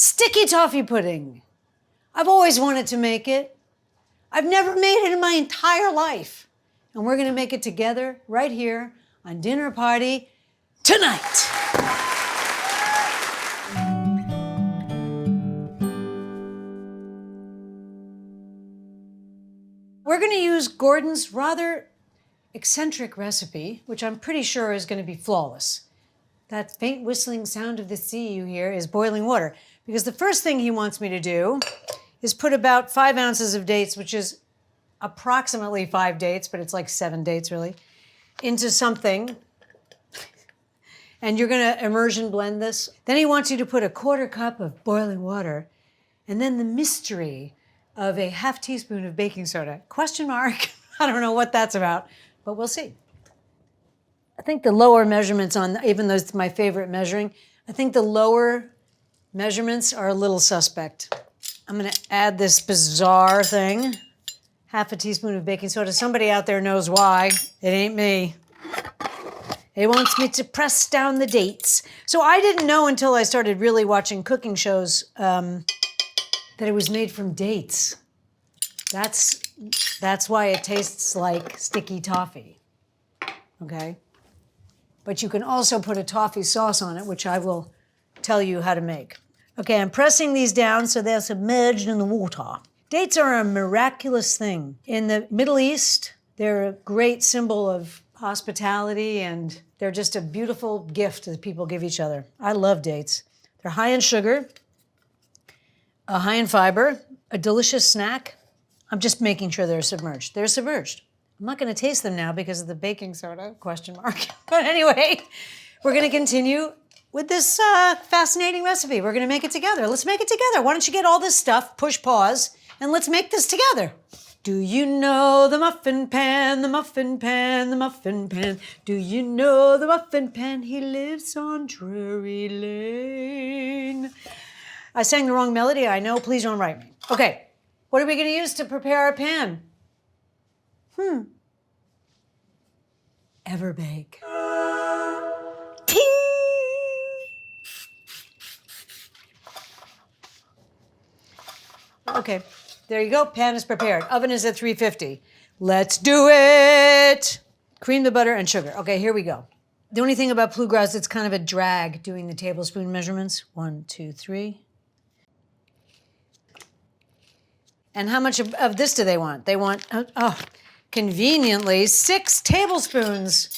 Sticky toffee pudding. I've always wanted to make it. I've never made it in my entire life. And we're gonna make it together right here on Dinner Party tonight. We're gonna use Gordon's rather eccentric recipe, which I'm pretty sure is gonna be flawless. That faint whistling sound of the sea you hear is boiling water, because the first thing he wants me to do is put about 5 ounces of dates, which is approximately 5 dates, but it's like 7 dates really, into something. And you're gonna immersion blend this. Then he wants you to put a 1/4 cup of boiling water, and then the mystery of a 1/2 teaspoon of baking soda. Question mark, I don't know what that's about, but we'll see. I think the lower measurements on, even though it's my favorite measuring, I think the lower measurements are a little suspect. I'm gonna add this bizarre thing, 1/2 teaspoon of baking soda. Somebody out there knows why, it ain't me. He wants me to press down the dates. So I didn't know until I started really watching cooking shows that it was made from dates. That's why it tastes like sticky toffee, okay? But you can also put a toffee sauce on it, which I will tell you how to make. Okay, I'm pressing these down so they're submerged in the water. Dates are a miraculous thing. In the Middle East, they're a great symbol of hospitality, and they're just a beautiful gift that people give each other. I love dates. They're high in sugar, high in fiber, a delicious snack. I'm just making sure they're submerged. They're submerged. I'm not gonna taste them now because of the baking soda, question mark. But anyway, we're gonna continue with this fascinating recipe. We're gonna make it together. Let's make it together. Why don't you get all this stuff, push pause, and let's make this together. Do you know the muffin pan, the muffin pan, the muffin pan? Do you know the muffin pan? He lives on Drury Lane. I sang the wrong melody, I know, please don't write me. Okay, what are we gonna use to prepare our pan? Everbake. Ting! Okay, there you go, pan is prepared. Oven is at 350. Let's do it! Cream the butter and sugar. Okay, here we go. The only thing about bluegrass, it's kind of a drag doing the tablespoon measurements. 1, 2, 3. And how much of this do they want? They want, conveniently, 6 tablespoons.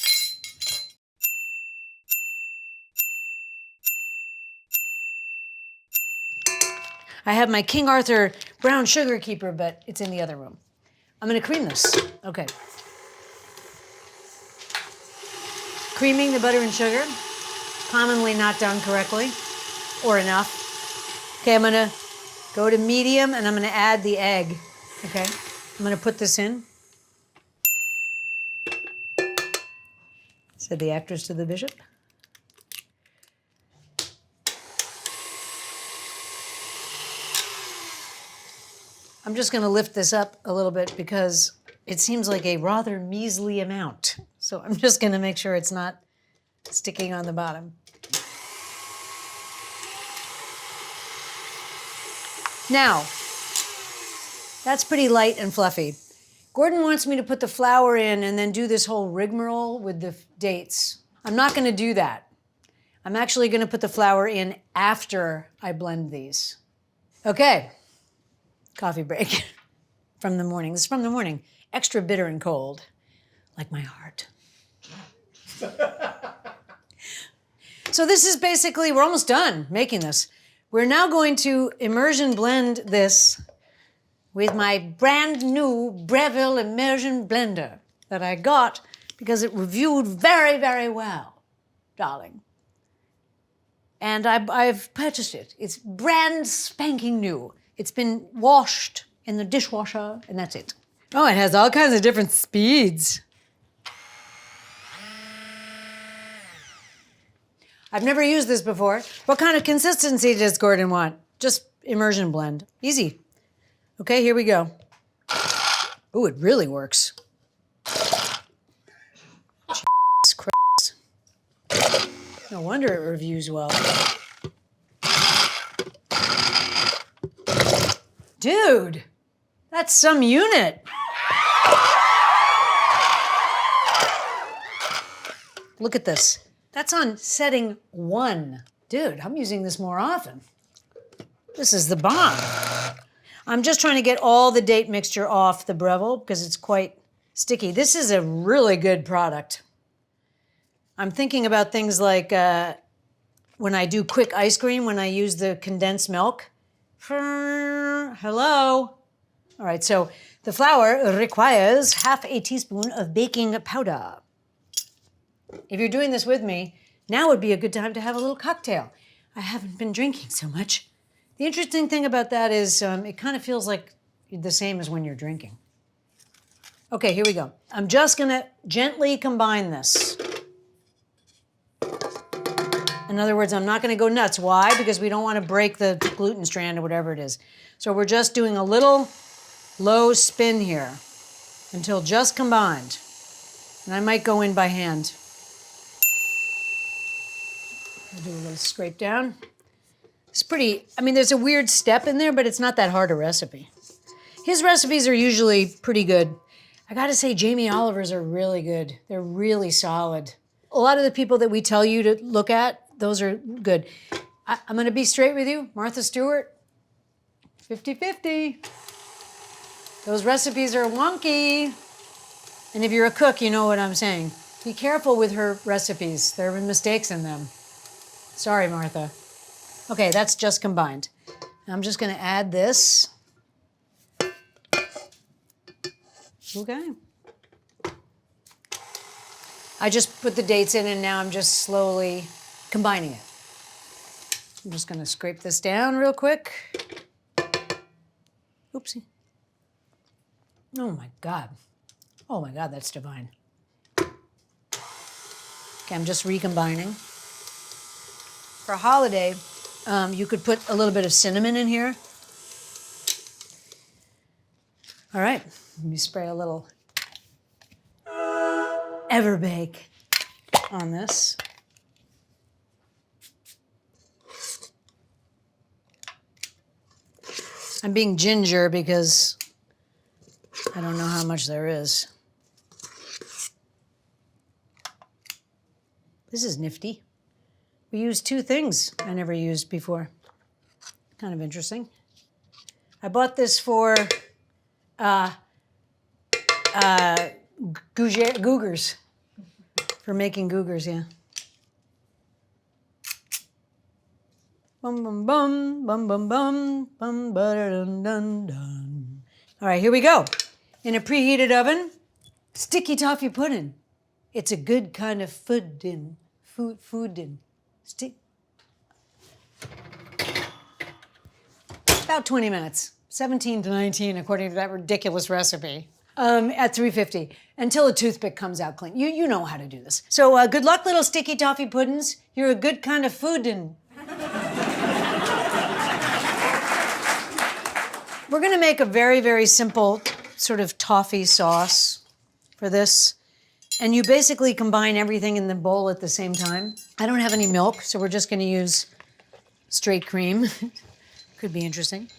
I have my King Arthur brown sugar keeper, but it's in the other room. I'm gonna cream this. Okay. Creaming the butter and sugar, commonly not done correctly or enough. Okay, I'm gonna go to medium and I'm gonna add the egg, okay? I'm gonna put this in. Said the actress to the bishop. I'm just gonna lift this up a little bit because it seems like a rather measly amount. So I'm just gonna make sure it's not sticking on the bottom. Now, that's pretty light and fluffy. Gordon wants me to put the flour in and then do this whole rigmarole with the dates. I'm not gonna do that. I'm actually gonna put the flour in after I blend these. Okay, coffee break from the morning. This is from the morning. Extra bitter and cold, like my heart. So this is basically, we're almost done making this. We're now going to immersion blend this with my brand new Breville immersion blender that I got because it reviewed very, very well, darling. And I've purchased it. It's brand spanking new. It's been washed in the dishwasher, and that's it. Oh, it has all kinds of different speeds. I've never used this before. What kind of consistency does Gordon want? Just immersion blend. Easy. Okay, here we go. Ooh, it really works. Jesus Christ. No wonder it reviews well. Dude, that's some unit. Look at this. That's on setting 1. Dude, I'm using this more often. This is the bomb. I'm just trying to get all the date mixture off the Breville because it's quite sticky. This is a really good product. I'm thinking about things like when I do quick ice cream, when I use the condensed milk. Hello. All right, so the flour requires half a teaspoon of baking powder. If you're doing this with me, now would be a good time to have a little cocktail. I haven't been drinking so much. The interesting thing about that is it kind of feels like the same as when you're drinking. Okay, here we go. I'm just gonna gently combine this. In other words, I'm not gonna go nuts. Why? Because we don't wanna break the gluten strand or whatever it is. So we're just doing a little low spin here until just combined. And I might go in by hand. I'll do a little scrape down. It's pretty, I mean, there's a weird step in there, but it's not that hard a recipe. His recipes are usually pretty good. I gotta say, Jamie Oliver's are really good. They're really solid. A lot of the people that we tell you to look at, those are good. I'm gonna be straight with you. Martha Stewart, 50-50. Those recipes are wonky. And if you're a cook, you know what I'm saying. Be careful with her recipes. There have been mistakes in them. Sorry, Martha. Okay, that's just combined. I'm just gonna add this. Okay. I just put the dates in and now I'm just slowly combining it. I'm just gonna scrape this down real quick. Oopsie. Oh my God. Oh my God, that's divine. Okay, I'm just recombining. For a holiday, you could put a little bit of cinnamon in here. All right, let me spray a little Everbake on this. I'm being ginger because I don't know how much there is. This is nifty. We used 2 things I never used before. Kind of interesting. I bought this for gougers. For making gougers, yeah. Bum bum bum bum bum bum bum dun dun dun. All right, here we go. In a preheated oven, sticky toffee pudding. It's a good kind of foodin. About 20 minutes, 17 to 19, according to that ridiculous recipe. At 350, until a toothpick comes out clean. You know how to do this. So good luck, little sticky toffee puddings. You're a good kind of foodin. We're gonna make a very, very simple sort of toffee sauce for this. And you basically combine everything in the bowl at the same time. I don't have any milk, so we're just gonna use straight cream. Could be interesting.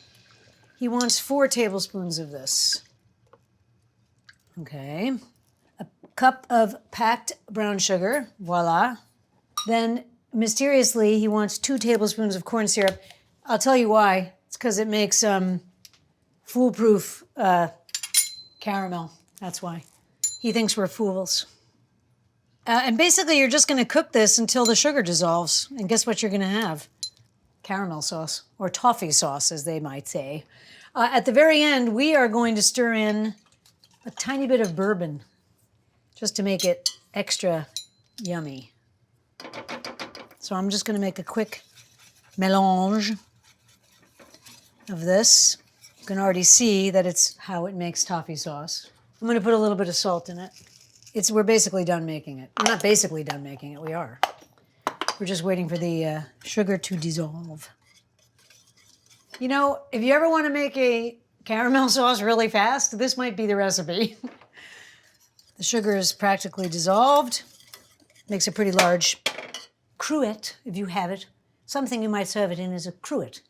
He wants 4 tablespoons of this. Okay. A cup of packed brown sugar, voila. Then, mysteriously, he wants 2 tablespoons of corn syrup. I'll tell you why. It's because it makes foolproof caramel. That's why. He thinks we're fools. And basically, you're just gonna cook this until the sugar dissolves. And guess what you're gonna have? Caramel sauce, or toffee sauce, as they might say. At the very end, we are going to stir in a tiny bit of bourbon, just to make it extra yummy. So I'm just gonna make a quick mélange of this. You can already see that it's how it makes toffee sauce. I'm gonna put a little bit of salt in it. We're basically done making it. We're not basically done making it, we are. We're just waiting for the sugar to dissolve. You know, if you ever wanna make a caramel sauce really fast, this might be the recipe. The sugar is practically dissolved. Makes a pretty large cruet, if you have it. Something you might serve it in is a cruet,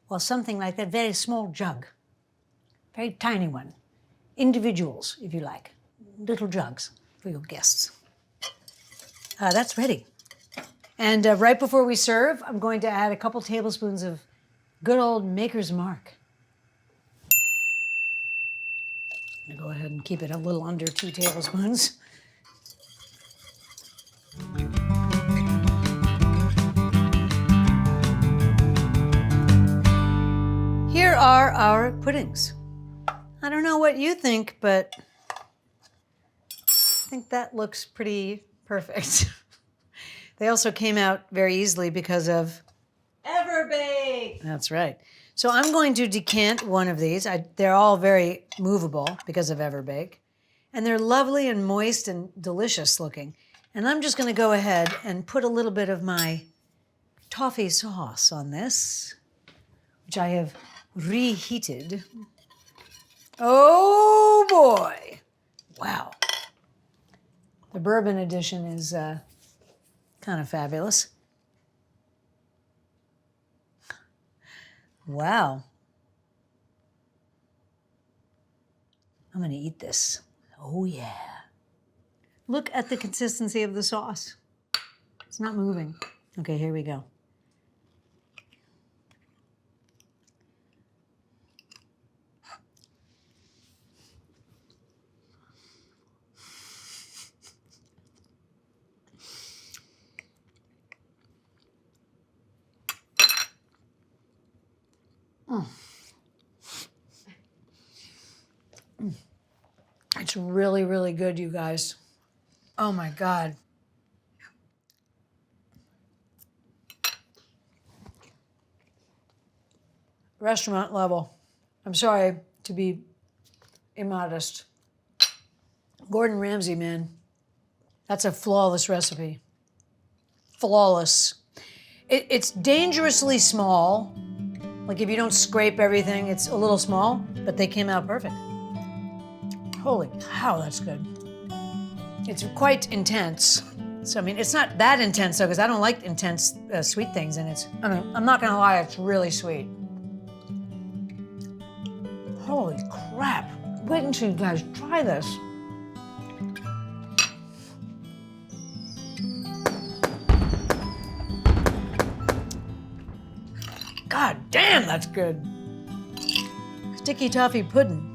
or something like that, very small jug. Very tiny one. Individuals, if you like. Little jugs for your guests. That's ready. And right before we serve, I'm going to add a couple tablespoons of good old Maker's Mark. I'm gonna go ahead and keep it a little under 2 tablespoons. Here are our puddings. I don't know what you think, but I think that looks pretty perfect. They also came out very easily because of Everbake. That's right. So I'm going to decant one of these. They're all very movable because of Everbake. And they're lovely and moist and delicious looking. And I'm just going to go ahead and put a little bit of my toffee sauce on this, which I have reheated. Oh boy. Wow. The bourbon edition is kind of fabulous. Wow. I'm gonna eat this. Oh yeah. Look at the consistency of the sauce. It's not moving. Okay, here we go. It's really, really good, you guys. Oh my God. Restaurant level. I'm sorry to be immodest. Gordon Ramsay, man. That's a flawless recipe. Flawless. It's dangerously small. Like if you don't scrape everything, it's a little small, but they came out perfect. Holy cow, that's good. It's quite intense. So, I mean, it's not that intense though, because I don't like intense sweet things, and I'm not gonna lie, it's really sweet. Holy crap. Wait until you guys try this. God damn, that's good. Sticky toffee pudding.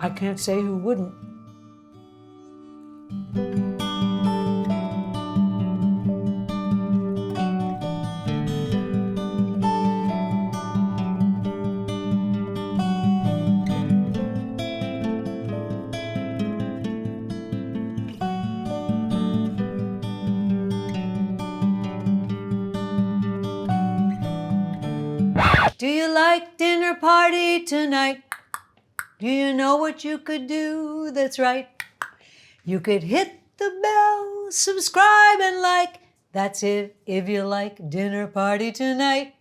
I can't say who wouldn't. Do you like dinner party tonight? Do you know what you could do that's right? You could hit the bell, subscribe and like. That's it if you like dinner party tonight.